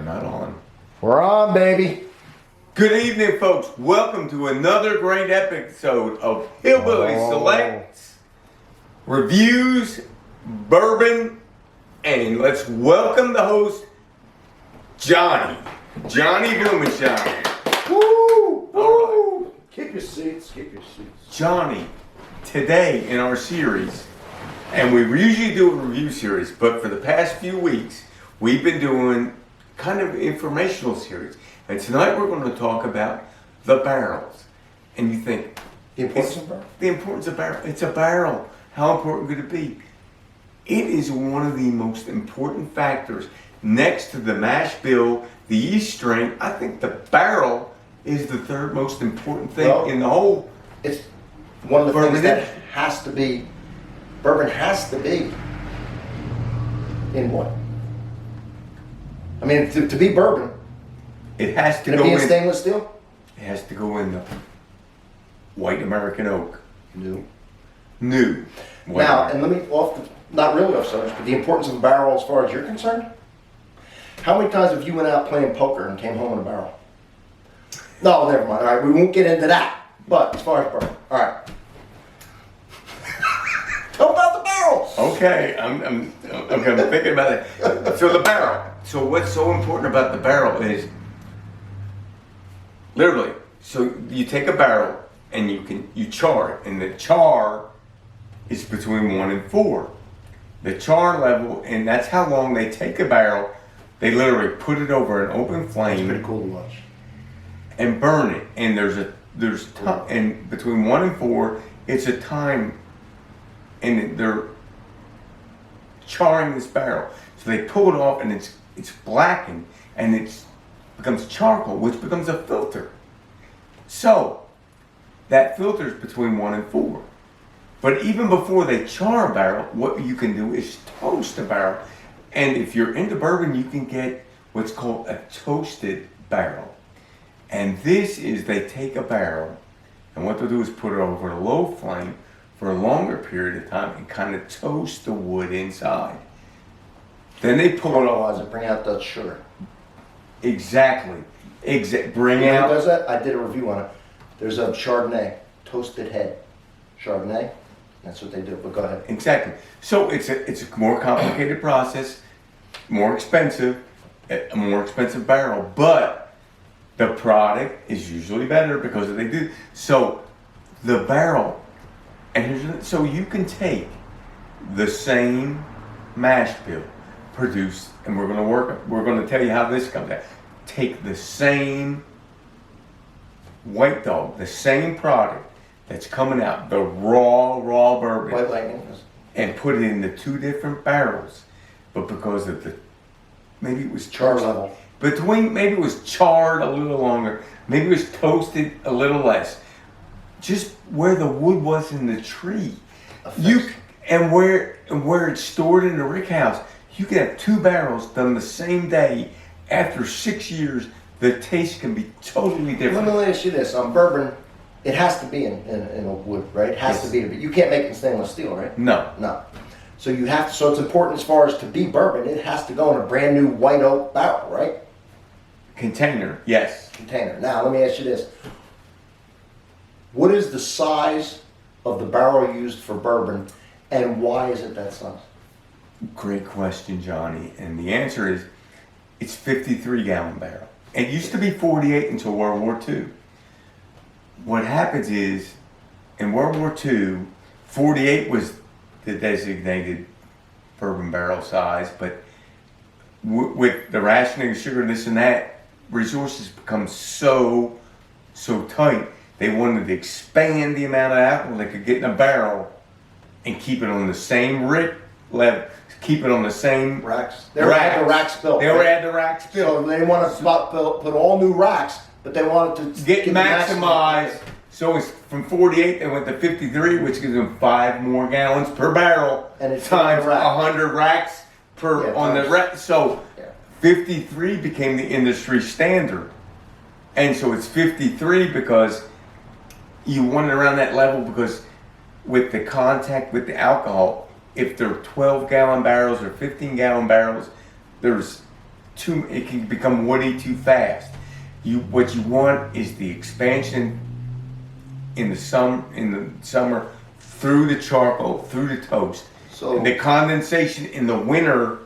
We're not on. We're on, baby. Good evening, folks. Welcome to another great episode of Hillbilly Selects, Reviews, Bourbon, and let's welcome the host, Johnny Blumenshine. Woo! Woo! All Keep your seats. Johnny, today in our series, and we usually do a review series, but for the past few weeks, we've been doing kind of informational series. And tonight we're going to talk about the barrels. And you think, The importance of barrel? The importance of barrel. It's a barrel. How important could it be? It is one of the most important factors next to the mash bill, the yeast strain. I think the barrel is the third most important thing in the whole. It's one of the bourbon things that has to be, bourbon has to be in what? I mean, to be bourbon, It has to can it go be in in. stainless steel? It has to go in the white American oak. No. New. White Now, American. and let me, not really off subject, but the importance of a barrel as far as you're concerned. How many times have you went out playing poker and came home in a barrel? No, never mind. All right, we won't get into that. But as far as bourbon, all right. Tell about the barrels. Okay, I'm thinking about it. So the barrel. So what's so important about the barrel is literally. So you take a barrel and you char it, and the char is between 1 and 4. The char level, and that's how long they take a barrel. They literally put it over an open It's flame pretty cool to watch. and burn it. And there's time, and between 1 and 4, it's a time, and they're charring this barrel. So they pull it off, and it's blackened, and it becomes charcoal, which becomes a filter. So that filter is between 1 and 4. But even before they char a barrel, what you can do is toast a barrel. And if you're into bourbon, you can get what's called a toasted barrel. And this is, they take a barrel, and what they'll do is put it over a low flame for a longer period of time and kind of toast the wood inside. Then they pull it off. Caramelize it, bring out that sugar. Exactly. Bring You know out. who does that? I did a review on it. There's a Chardonnay, toasted head. Chardonnay, that's what they do, but go ahead. Exactly. So it's a more complicated process, more expensive, a more expensive barrel, but the product is usually better because they do. So the barrel, and so you can take the same mash bill produced, and we're going to tell you how this comes out. Take the same White Dog, the same product that's coming out, the raw bourbon, White Lightning. and put it into 2 different barrels, but because of maybe it was Char toasted, level. maybe it was charred a little longer, maybe it was toasted a little less, just where the wood was in the tree, and where it's stored in the rick house, you can have 2 barrels done the same day. After 6 years, the taste can be totally different. Let me ask you this: on bourbon, it has to be in a wood, right? It has to be. But you can't make it in stainless steel, right? No. So you have to. So it's important as far as to be bourbon. It has to go in a brand new white oak barrel, right? Container, yes. Container. Now let me ask you this: what is the size of the barrel used for bourbon, and why is it that size? Great question, Johnny. And the answer is, it's 53-gallon barrel. It used to be 48 until World War II. What happens is, in World War II, 48 was the designated bourbon barrel size, but with the rationing of sugar, this and that, resources become so tight, they wanted to expand the amount of alcohol they could get in a barrel and keep it on the same Rick level, keep it on the same racks. They were had the racks built. They were had the racks built. So they want to put all new racks, but they wanted to get maximized. So it's from 48, they went to 53, which gives them 5 more gallons per barrel, and it's times 100 racks per on the rack. So 53 became the industry standard, and so it's 53 because you want it around that level, because with the contact with the alcohol, if they're 12-gallon barrels or 15-gallon barrels, there's it can become woody too fast. What you want is the expansion in the summer through the charcoal, through the toast. So And the condensation in the winter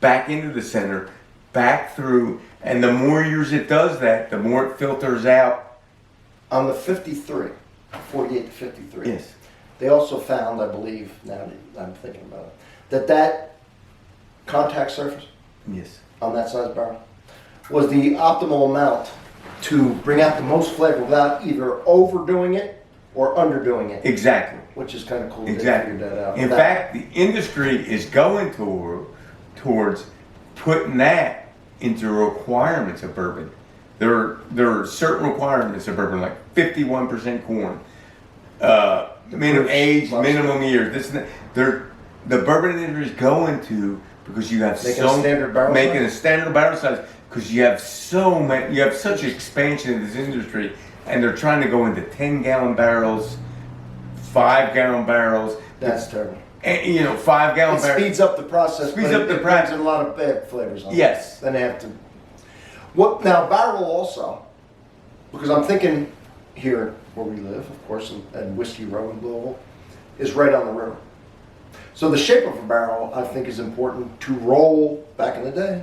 back into the center, back through, and the more years it does that, the more it filters out. on the 53, 48 to 53. Yes. They also found, I believe, now that I'm thinking about it, that contact surface Yes. on that size barrel was the optimal amount to bring out the most flavor without either overdoing it or underdoing it, Exactly. which is kind of cool. Exactly. They figured that out. In fact, the industry is going towards putting that into requirements of bourbon. There are certain requirements of bourbon, like 51% corn, minimum age, minimum years. This and that. The bourbon industry is going to, because you have Making a standard barrel making size? a standard barrel size, because you have so many, you have such expansion in this industry, and they're trying to go into 10-gallon barrels, 5-gallon barrels. That's terrible. And, 5-gallon It barrels. speeds up the process, Speeds but up the it process. brings in a lot of bad flavors on it. Yes. Then they have to. What now? Barrel also, because I'm thinking here where we live, of course, and Whiskey Row in Louisville, is right on the river. So the shape of a barrel, I think, is important to roll. Back in the day,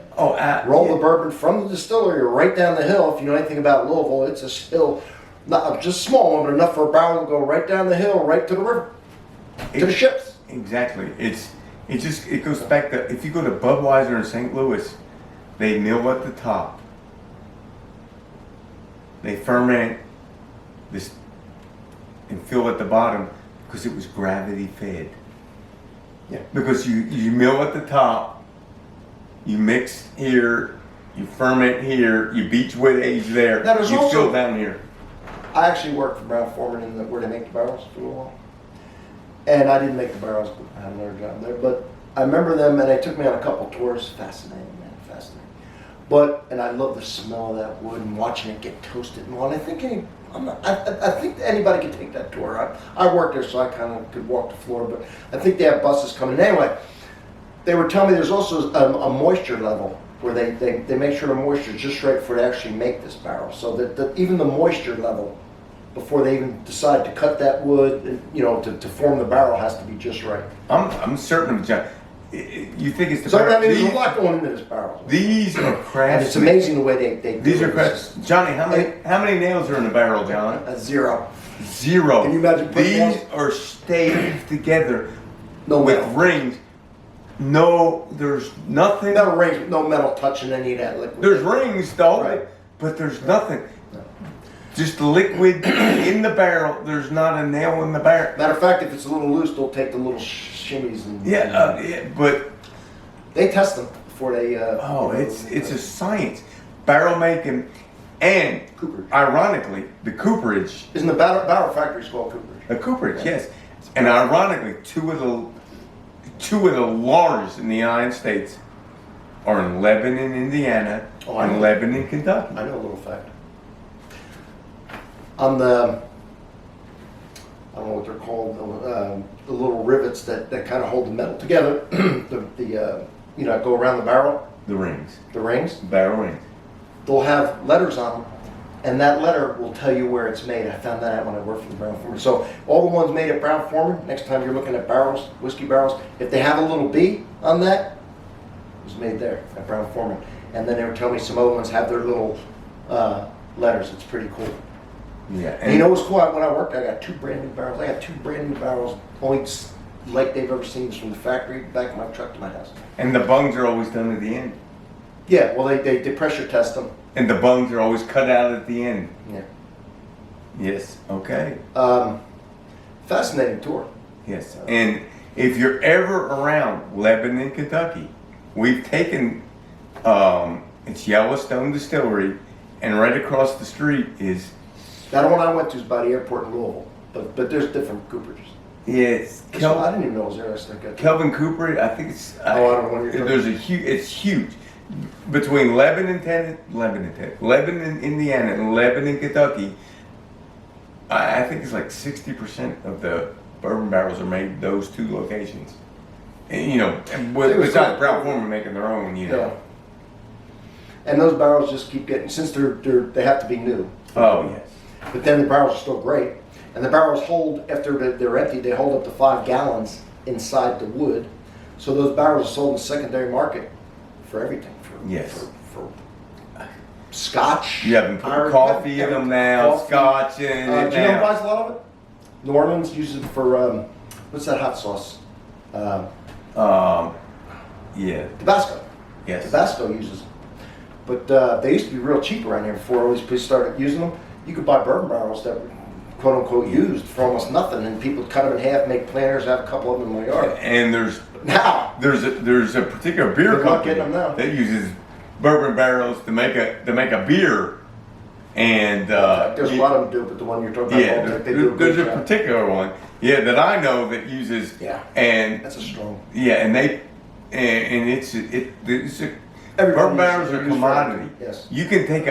roll the bourbon from the distillery right down the hill. If you know anything about Louisville, it's a hill, not just small one, but enough for a barrel to go right down the hill, right to the river, to the ships. Exactly. It goes back to, if you go to Budweiser in St. Louis, they mill at the top. They ferment this and fill at the bottom because it was gravity fed. Yeah. Because you mill at the top, you mix here, you ferment here, you beach wood age there, Now, there's you also- fill down here. I actually worked for Brown Forman where they make the barrels for a while. And I didn't make the barrels, but I had another job there. But I remember them, and they took me on a couple tours. Fascinating, man, fascinating. And I love the smell of that wood and watching it get toasted and all. And I think anybody can take that tour. I worked there, so I kind of could walk the floor. But I think they have buses coming. Anyway, they were telling me there's also a moisture level where they make sure the moisture is just right for to actually make this barrel. So that even the moisture level, before they even decide to cut that wood, to form the barrel, has to be just right. I'm certain of John. You think it's the So barrel? I mean, there's a lot going into this barrel. These are craftsmen. And it's amazing the way they These do are it. crafts. Johnny, how many nails are in the barrel, John? A zero. Zero. Can you imagine putting These nails? are staged together No with metal. rings. No, there's nothing. Metal rings, no metal touching any of that liquid. There's rings though, Right. but there's nothing. Just liquid in the barrel. There's not a nail in the barrel. Matter of fact, if it's a little loose, they'll take the little shimmies and Yeah, but they test them before they. it's a science. Barrel making, and Cooperage. ironically, the cooperage. Isn't the barrel factory called Cooperage? The cooperage, yes. And ironically, two of the largest in the United States are in Lebanon, Indiana, Oh, I know. and Lebanon, Kentucky. I know a little fact. On the, I don't know what they're called, the little rivets that kind of hold the metal together, go around the barrel, The rings, the rings, barrel rings. they'll have letters on them, and that letter will tell you where it's made. I found that out when I worked for the Brown Forman. So all the ones made at Brown Forman, next time you're looking at barrels, whiskey barrels, if they have a little B on that, it was made there at Brown Forman. And then they were telling me some other ones have their little letters. It's pretty cool. Yeah, And you know what's cool? When I worked, I got 2 brand new barrels. I got 2 brand new barrels, only like they've ever seen from the factory back in my truck to my house. and the bungs are always done at the end. Yeah, well, they pressure test them. And the bungs are always cut out at the end. Yeah. Yes. Okay. Fascinating tour. Yes. And if you're ever around Lebanon, Kentucky, we've taken it's Yellowstone Distillery, and right across the street is Now, the one I went to is by the airport in Louisville, but there's different cooperages. yes I didn't even know it was there. I still got Kelvin Cooper. I think it's. I don't know what you're talking There's a huge. It's huge between Lebanon, Indiana, and Lebanon, Kentucky. I think it's like 60% of the bourbon barrels are made in those 2 locations. And, It was besides cool. Brown Forman making their own, Yeah. And those barrels just keep getting, since they have to be new. Oh, yes. But then the barrels are still great. And the barrels hold, after they're empty, they hold up to 5 gallons inside the wood. So those barrels are sold in the secondary market for everything. Yes. For scotch. You have them put coffee in them now, scotch in it Do you know who now. buys a lot of it? New Orleans uses it for, what's that hot sauce? Yeah. Tabasco. Yes. Tabasco uses it. But they used to be real cheap around here before all these places started using them. You could buy bourbon barrels that were quote unquote used for almost nothing, and people cut them in half, make planters, have a couple of them in my yard. And there's a particular beer They're not company getting them now. that uses bourbon barrels to make a beer. And There's a lot of them do, but the one you're talking about, yeah, they do a there's good a job. particular one, that I know that uses, Yeah. and That's a strong. yeah, and it's a Everybody bourbon barrels uses are a it. commodity. Yes. You can take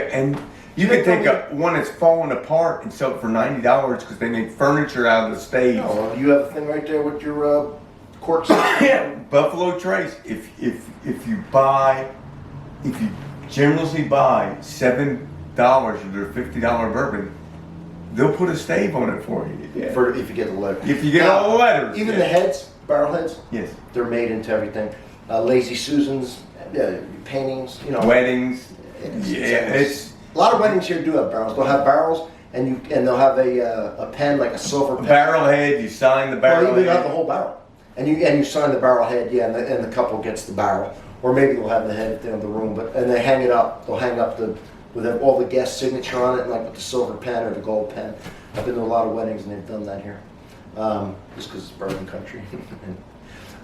one that's falling apart and sell it for $90 because they make furniture out of the stage. No, well, you have a thing right there with your corks. Yeah, Buffalo Trace. If you generously buy $7 of their $50 bourbon, they'll put a stave on it for you. Yeah. If you get the letter. If you get all the letters. Even the heads, barrel heads, Yes. they're made into everything. Lazy Susans, paintings, Weddings. It's a lot of weddings here do have barrels. They'll have barrels, and they'll have a pen, like a silver pen. Barrel head. You sign the barrel Well, you have the head. whole barrel, and you sign the barrel head, and the couple gets the barrel, or maybe they'll have the head at the end of the room, and they hang it up. They'll hang up with all the guest signature on it, like with the silver pen or the gold pen. I've been to a lot of weddings, and they've done that here, just because it's bourbon country.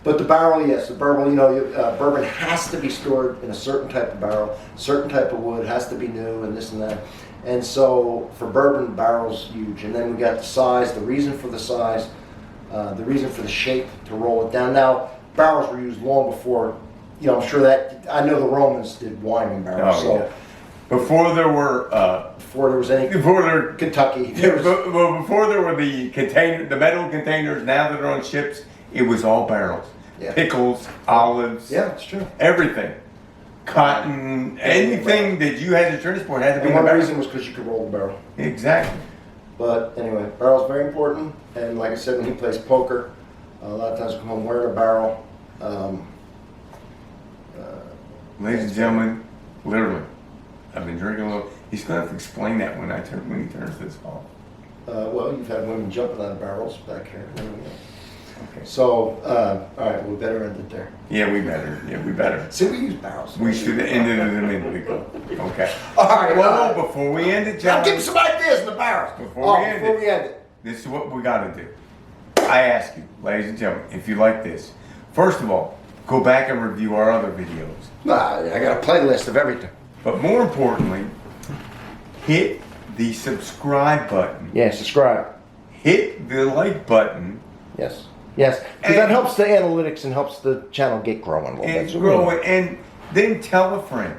But the barrel, yes, the bourbon. Bourbon has to be stored in a certain type of barrel, certain type of wood, has to be new, and this and that. And so for bourbon, barrel's huge. And then we got the size, the reason for the size, the reason for the shape to roll it down. Now barrels were used long before. I'm sure that I know the Romans did wine in barrels. Yeah. Before there were before there was any Kentucky. before there were the metal containers now that are on ships, it was all barrels. Yeah. Pickles, olives, Yeah, it's true. everything. Cotton, anything that you had to transport had to be And in a one barrel. reason was because you could roll the barrel. Exactly. But anyway, barrel's very important. And like I said, when he plays poker, a lot of times we come home wearing a barrel. Ladies and gentlemen, literally, I've been drinking a little. He's going to have to explain that when he turns this off. Well, you've had women jumping out of barrels back here. Okay. So, all right, we better end it there. Yeah, we better. See, we use barrels. We should have ended it a minute ago. Okay. All right. Well, before we end it, John. Now give me some ideas in the barrels. Before we end it. This is what we got to do. I ask you, ladies and gentlemen, if you like this, first of all, go back and review our other videos. Nah, I got a playlist of everything. But more importantly, hit the subscribe button. Yeah, subscribe. Hit the like button. Yes. Yes. Because that helps the analytics and helps the channel get growing a little bit. And grow it, and then tell a friend.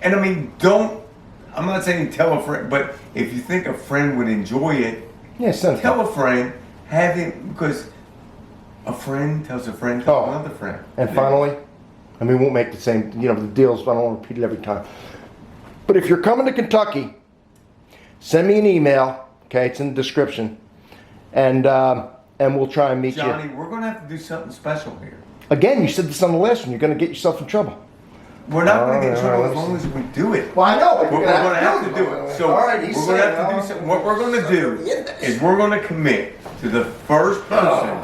And I mean, I'm not saying tell a friend, but if you think a friend would enjoy it, tell a friend, have him, because a friend tells a friend tells another friend. And finally, and we won't make the same, the deals, I don't want to repeat it every time. But if you're coming to Kentucky, send me an email, okay, it's in the description, and we'll try and meet you. Johnny, we're going to have to do something special here. Again, you said this on the last one, you're going to get yourself in trouble. We're not going to get in trouble as long as we do it. Well, I know, but We're going to have to do it. So all right, we're going to have to do something. What we're going to do is we're going to commit to the first person.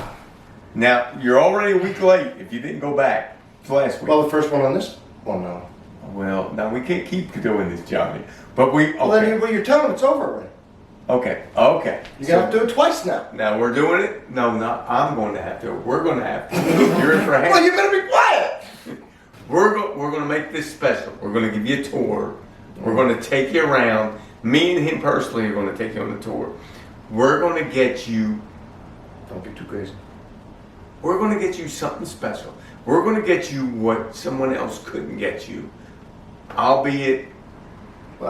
Now, you're already a week late if you didn't go back to last week. Well, the first one on this one, no. Well, now we can't keep doing this, Johnny. But we, okay. Well, then you're telling them it's over already. Okay. You're going to have to do it twice now. Now we're doing it? No, not I'm going to have to. We're going to have to. You're in for a hand. Well, you better be quiet. We're going to make this special. We're going to give you a tour. We're going to take you around. Me and him personally are going to take you on the tour. We're going to get you. Don't be too crazy. We're going to get you something special. We're going to get you what someone else couldn't get you. Albeit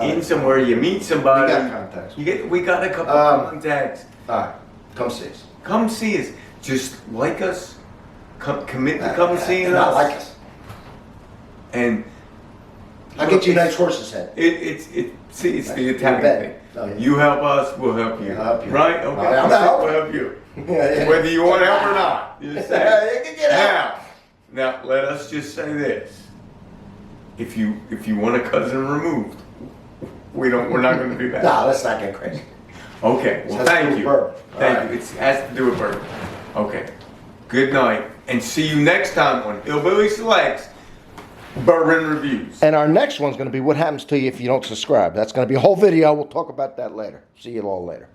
in somewhere you meet somebody. We got contacts. We got a couple of contacts. All right, come see us. Come see us. Just like us. Commit to come seeing us. Not like us. And I'll get you a nice horse's head. It's the Italian bet. thing. Oh, yeah. You help us, we'll help you. I'll help you. Right? Okay. I'll help. We'll help you. Yeah. Whether you want help or not. You just say. You can get out. Now, let us just say this. If you want a cousin removed, we're not going to do that. No, let's not get crazy. Okay. Well, Has to do thank with you. bourbon. Thank All right. you. It has to do with bourbon. Okay. Good night, and see you next time on Hillbilly Selects Bourbon Reviews. And our next one's going to be what happens to you if you don't subscribe. That's going to be a whole video. We'll talk about that later. See you all later.